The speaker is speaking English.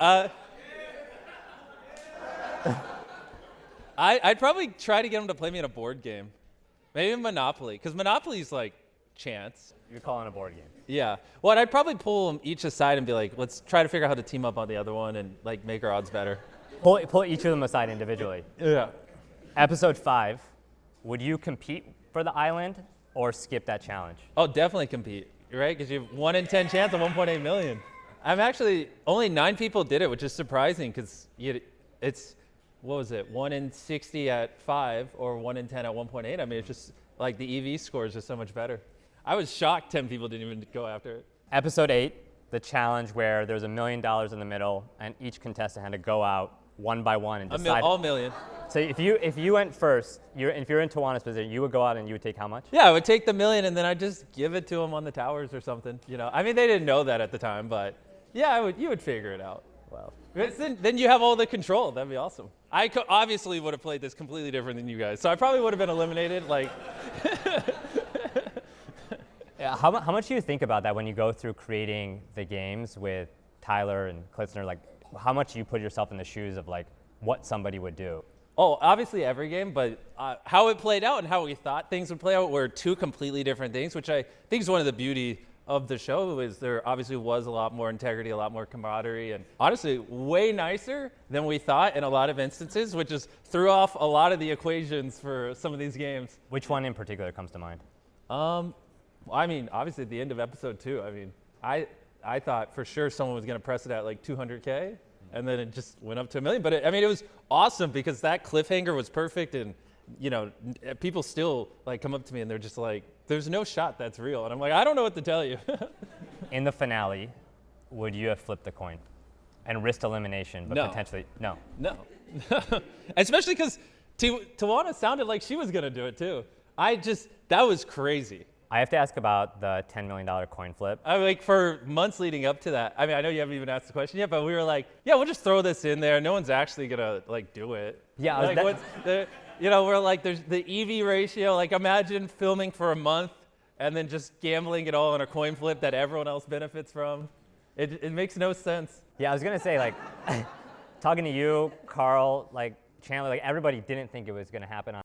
Uh, I'd probably try to get him to play me in a board game. Maybe Monopoly, because Monopoly's like chance. You're calling a board game. Yeah. Well, I'd probably pull them each aside and be like, let's try to figure out how to team up on the other one and like make our odds better. Pull each of them aside individually. Yeah. Episode 5, would you compete for the island or skip that challenge? Oh, definitely compete, right? Because you have 1 in 10 chance of 1.8 million. I'm actually, only 9 people did it, which is surprising because it's, what was it, 1 in 60 at 5 or 1 in 10 at 1.8? I mean, it's just like the EV score is just so much better. I was shocked 10 people didn't even go after it. Episode 8, the challenge where there's $1 million in the middle and each contestant had to go out one by one and decide. All million. So if you went first, if you're in Tawana's position, you would go out and you would take how much? Yeah, I would take the million and then I'd just give it to them on the towers or something. You know, I mean, they didn't know that at the time, but yeah, you would figure it out. Well, Then you have all the control. That'd be awesome. I obviously would have played this completely different than you guys, so I probably would have been eliminated. Like, yeah, how much do you think about that when you go through creating the games with Tyler and Klitzner? Like, how much you put yourself in the shoes of like what somebody would do? oh, obviously every game, but how it played out and how we thought things would play out were two completely different things, which I think is one of the beauty of the show. Is there obviously was a lot more integrity, a lot more camaraderie, and honestly way nicer than we thought in a lot of instances, which just threw off a lot of the equations for some of these games. Which one in particular comes to mind? I mean, obviously at the end of episode 2, I mean, I thought for sure someone was going to press it at like 200K, and then it just went up to 1 million. But it was awesome because that cliffhanger was perfect, and you know, people still like come up to me and they're just like, "There's no shot that's real," and I'm like, "I don't know what to tell you." In the finale, would you have flipped the coin and risked elimination, but No. potentially no? No, especially because Tawana sounded like she was going to do it too. That was crazy. I have to ask about the $10 million coin flip. I mean, like for months leading up to that. I mean, I know you haven't even asked the question yet, but we were like, yeah, we'll just throw this in there. No one's actually gonna like do it. Yeah, like what's the, you know, we're like, there's the EV ratio. Like, imagine filming for a month and then just gambling it all on a coin flip that everyone else benefits from. It makes no sense. Yeah, I was gonna say like, talking to you, Carl, like Chandler, like everybody didn't think it was gonna happen on